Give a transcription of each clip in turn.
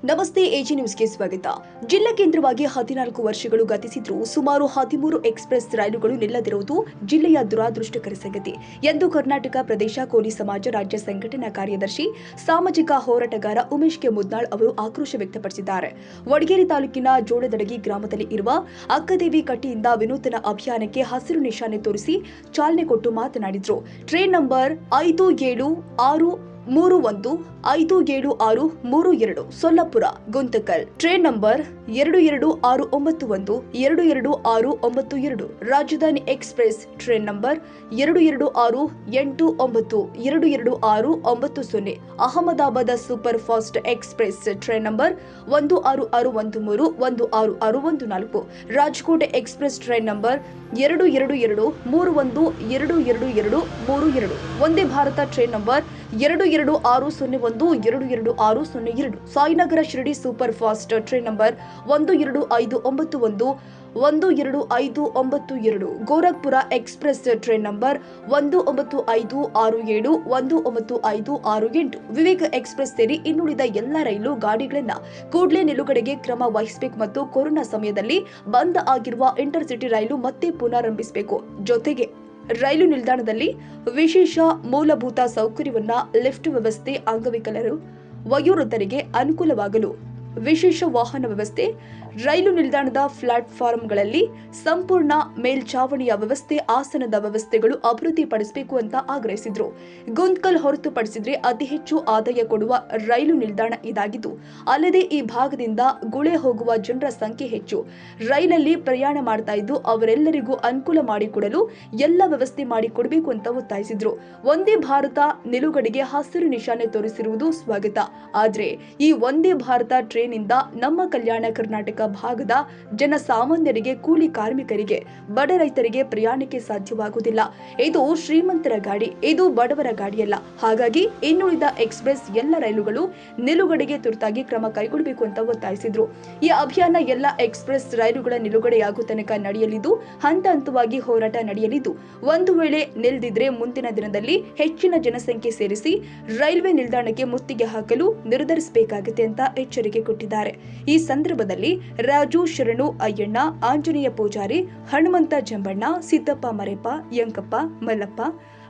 ನಮಸ್ತೆ ಎಜಿ ನ್ಯೂಸ್ಗೆ ಸ್ವಾಗತ. ಜಿಲ್ಲಾ ಕೇಂದ್ರವಾಗಿ 14 ವರ್ಷಗಳು ಗತಿಸಿದ್ರೂ ಸುಮಾರು 13 ಎಕ್ಸ್‌ಪ್ರೆಸ್ ರೈಲುಗಳು ನಿಲ್ಲದಿರುವುದು ಜಿಲ್ಲೆಯ ದುರಾದೃಷ್ಟಕರ ಸಂಗತಿ ಎಂದು ಕರ್ನಾಟಕ ಪ್ರದೇಶ ಕೋಲಿ ಸಮಾಜ ರಾಜ್ಯ ಸಂಘಟನಾ ಕಾರ್ಯದರ್ಶಿ ಸಾಮಾಜಿಕ ಹೋರಾಟಗಾರ ಉಮೇಶ್ ಕೆ ಮುದ್ನಾಳ್ ಅವರು ಆಕ್ರೋಶ ವ್ಯಕ್ತಪಡಿಸಿದ್ದಾರೆ. ವಡಗೇರಿ ತಾಲೂಕಿನ ಜೋಳದಡಗಿ ಗ್ರಾಮದಲ್ಲಿ ಇರುವ ಅಕ್ಕದೇವಿ ಕಟ್ಟಿಯಿಂದ ವಿನೂತನ ಅಭಿಯಾನಕ್ಕೆ ಹಸಿರು ನಿಶಾನೆ ತೋರಿಸಿ ಚಾಲನೆ ಕೊಟ್ಟು ಮಾತನಾಡಿದರು. Train number 5763157632 Solapur Guntakal, train number 22691 22692 Rajdhani express, train number 22689 22690 Ahmedabad super fast express, train number 16613 16614 Rajkot express, train number 22231 Vande Bharat train number 226012 22602 Sainagar Shirdi super fast train number 12591 12592 Gorakhpur express, train number 19567 19568 Vivek express ಸೇರಿ ಇನ್ನುಳಿದ ಎಲ್ಲ ರೈಲು ಗಾಡಿಗಳನ್ನ ಕೂಡಲೇ ನಿಲುಗಡೆಗೆ ಕ್ರಮ ವಹಿಸಬೇಕು ಮತ್ತು ಕೊರೋನಾ ಸಮಯದಲ್ಲಿ ಬಂದ್ ಆಗಿರುವ ಇಂಟರ್ಸಿಟಿ ರೈಲು ಮತ್ತೆ ಪುನರಾರಂಭಿಸಬೇಕು. ಜೊತೆಗೆ ರೈಲು ನಿಲ್ದಾಣದಲ್ಲಿ ವಿಶೇಷ ಮೂಲಭೂತ ಸೌಕರ್ಯವನ್ನ ಲಿಫ್ಟ್ ವ್ಯವಸ್ಥೆ, ಅಂಗವಿಕಲರು, ವಯೋವೃದ್ಧರಿಗೆ ಅನುಕೂಲವಾಗಲು ವಿಶೇಷ ವಾಹನ ವ್ಯವಸ್ಥೆ, ರೈಲು ನಿಲ್ದಾಣದ ಪ್ಲಾಟ್ಫಾರ್ಮ್ಗಳಲ್ಲಿ ಸಂಪೂರ್ಣ ಮೇಲ್ಛಾವಣಿಯ ವ್ಯವಸ್ಥೆ, ಆಸನದ ವ್ಯವಸ್ಥೆಗಳು ಅಭಿವೃದ್ಧಿಪಡಿಸಬೇಕು ಅಂತ ಆಗ್ರಹಿಸಿದ್ರು. ಗುಂತ್ಕಲ್ ಹೊರತುಪಡಿಸಿದ್ರೆ ಅತಿ ಹೆಚ್ಚು ಆದಾಯ ಕೊಡುವ ರೈಲು ನಿಲ್ದಾಣ ಇದಾಗಿದ್ದು, ಅಲ್ಲದೆ ಈ ಭಾಗದಿಂದ ಗುಳೆ ಹೋಗುವ ಜನರ ಸಂಖ್ಯೆ ಹೆಚ್ಚು. ರೈಲಲ್ಲಿ ಪ್ರಯಾಣ ಮಾಡ್ತಾ ಇದ್ದು ಅವರೆಲ್ಲರಿಗೂ ಅನುಕೂಲ ಮಾಡಿಕೊಡಲು ಎಲ್ಲ ವ್ಯವಸ್ಥೆ ಮಾಡಿಕೊಡಬೇಕು ಅಂತ ಒತ್ತಾಯಿಸಿದ್ರು. ಒಂದೇ ಭಾರತ ನಿಲುಗಡೆಗೆ ಹಸಿರು ನಿಶಾನೆ ತೋರಿಸಿರುವುದು ಸ್ವಾಗತ. ಆದ್ರೆ ಈ ಒಂದೇ ಭಾರತ ಟ್ರೈನ್ ಇಂದ ನಮ್ಮ ಕಲ್ಯಾಣ ಕರ್ನಾಟಕ ಭಾಗದ ಜನಸಾಮಾನ್ಯರಿಗೆ, ಕೂಲಿ ಕಾರ್ಮಿಕರಿಗೆ, ಬಡ ರೈತರಿಗೆ ಪ್ರಯಾಣಕ್ಕೆ ಸಾಧ್ಯವಾಗುವುದಿಲ್ಲ. ಇದು ಶ್ರೀಮಂತರ ಗಾಡಿ, ಇದು ಬಡವರ ಗಾಡಿಯಲ್ಲ. ಹಾಗಾಗಿ ಇನ್ನುಳಿದ ಎಕ್ಸ್‌ಪ್ರೆಸ್ ಎಲ್ಲ ರೈಲುಗಳು ನಿಲುಗಡೆಗೆ ತುರ್ತಾಗಿ ಕ್ರಮ ಕೈಗೊಳ್ಳಬೇಕು ಅಂತ ಒತ್ತಾಯಿಸಿದ್ರು. ಈ ಅಭಿಯಾನ ಎಲ್ಲ ಎಕ್ಸ್‌ಪ್ರೆಸ್ ರೈಲುಗಳ ನಿಲುಗಡೆಯಾಗುವ ತನಕ ನಡೆಯಲಿದ್ದು, ಹಂತ ಹಂತವಾಗಿ ಹೋರಾಟ ನಡೆಯಲಿದ್ದು, ಒಂದು ವೇಳೆ ನಿಲ್ದಿದ್ರೆ ಮುಂದಿನ ದಿನದಲ್ಲಿ ಹೆಚ್ಚಿನ ಜನಸಂಖ್ಯೆ ಸೇರಿಸಿ ರೈಲ್ವೆ ನಿಲ್ದಾಣಕ್ಕೆ ಮುತ್ತಿಗೆ ಹಾಕಲು ನಿರ್ಧರಿಸಬೇಕಾಗುತ್ತೆ ಅಂತ ಎಚ್ಚರಿಕೆ ಕೊಟ್ಟಿದ್ದಾರೆ. ಈ ಸಂದರ್ಭದಲ್ಲಿ ರಾಜು ಶರಣು ಅಯ್ಯಣ್ಣ, ಆಂಜನೇಯ ಪೂಜಾರಿ, ಹನುಮಂತ ಜಂಬಣ್ಣ, ಸಿದ್ದಪ್ಪ ಮರೆಪ್ಪ, ಯಂಕಪ್ಪ, ಮಲ್ಲಪ್ಪ,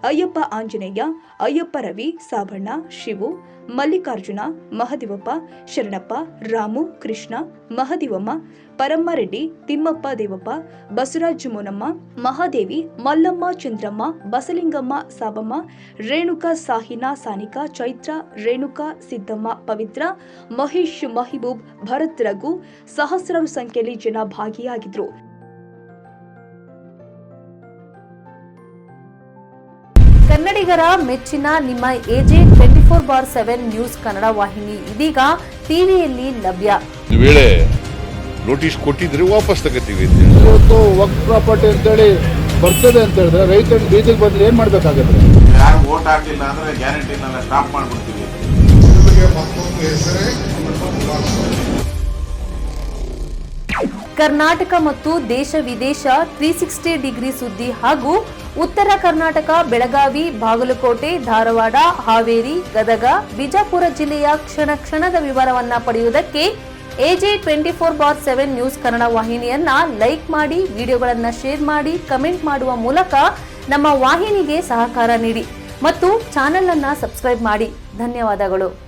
ಅಯ್ಯಪ್ಪ ಆಂಜನೇಯ, ಅಯ್ಯಪ್ಪ ರವಿ, ಸಾಬಣ್ಣ, ಶಿವು, ಮಲ್ಲಿಕಾರ್ಜುನ, ಮಹದೇವಪ್ಪ, ಶರಣಪ್ಪ, ರಾಮು, ಕೃಷ್ಣ, ಮಹದೇವಮ್ಮ, ಪರಮ್ಮರೆಡ್ಡಿ, ತಿಮ್ಮಪ್ಪ ದೇವಪ್ಪ, ಬಸವರಾಜ ಮೋನಮ್ಮ, ಮಹಾದೇವಿ, ಮಲ್ಲಮ್ಮ, ಚಂದ್ರಮ್ಮ, ಬಸಲಿಂಗಮ್ಮ, ಸಾಬಮ್ಮ, ರೇಣುಕಾ, ಸಾಹಿನಾ, ಸಾನಿಕಾ, ಚೈತ್ರ, ರೇಣುಕಾ, ಸಿದ್ದಮ್ಮ, ಪವಿತ್ರ, ಮಹೇಶ್, ಮಹಿಬೂಬ್, ಭರತ್, ರಘು ಸಹಸ್ರಾರು ಸಂಖ್ಯೆಯಲ್ಲಿ ಜನ ಭಾಗಿಯಾಗಿದ್ರು. ಕನ್ನಡಿಗರ ಮೆಚ್ಚಿನ ನಿಮ್ಮ ಎಜೆ 24/7 ನ್ಯೂಸ್ ಕನ್ನಡ ವಾಹಿನಿ ಇದೀಗ ಟಿವಿಯಲ್ಲಿ ಲಭ್ಯ. ವೇಳೆ ನೋಟಿಸ್ ಕೊಟ್ಟಿದ್ರೆ ವಾಪಸ್ ತಗೋತೀವಿ. ಇವತ್ತು ವಕ್ಫ್ ಪ್ರಾಪರ್ಟಿ ಅಂತೇಳಿ ಬರ್ತದೆ ಅಂತ ಹೇಳಿದ್ರೆ ರೈತರು ಬೀದಿಗೆ ಬಂದ್ರೆ ಏನ್ ಮಾಡ್ಬೇಕಾಗತ್ತೆ? ಯಾರು ವೋಟ್ ಹಾಕಿಲ್ಲ ಅಂದ್ರೆ ಗ್ಯಾರಂಟಿನೆಲ್ಲ ಸ್ಟಾಪ್ ಮಾಡ್ಬಿಡ್ತೀವಿ. ಕರ್ನಾಟಕ ಮತ್ತು ದೇಶ ವಿದೇಶ 360 ಡಿಗ್ರಿ ಸುದ್ದಿ ಹಾಗೂ ಉತ್ತರ ಕರ್ನಾಟಕ, ಬೆಳಗಾವಿ, ಬಾಗಲಕೋಟೆ, ಧಾರವಾಡ, ಹಾವೇರಿ, ಗದಗ, ಬಿಜಾಪುರ ಜಿಲ್ಲೆಯ ಕ್ಷಣ ಕ್ಷಣದ ವಿವರವನ್ನ ಪಡೆಯುವುದಕ್ಕೆ ಎಜೆ 24/7 ನ್ಯೂಸ್ ಕನ್ನಡ ವಾಹಿನಿಯನ್ನ ಲೈಕ್ ಮಾಡಿ, ವಿಡಿಯೋಗಳನ್ನ ಶೇರ್ ಮಾಡಿ, ಕಮೆಂಟ್ ಮಾಡುವ ಮೂಲಕ ನಮ್ಮ ವಾಹಿನಿಗೆ ಸಹಕಾರ ನೀಡಿ ಮತ್ತು ಚಾನೆಲ್ ಅನ್ನ ಸಬ್ಸ್ಕ್ರೈಬ್ ಮಾಡಿ. ಧನ್ಯವಾದಗಳು.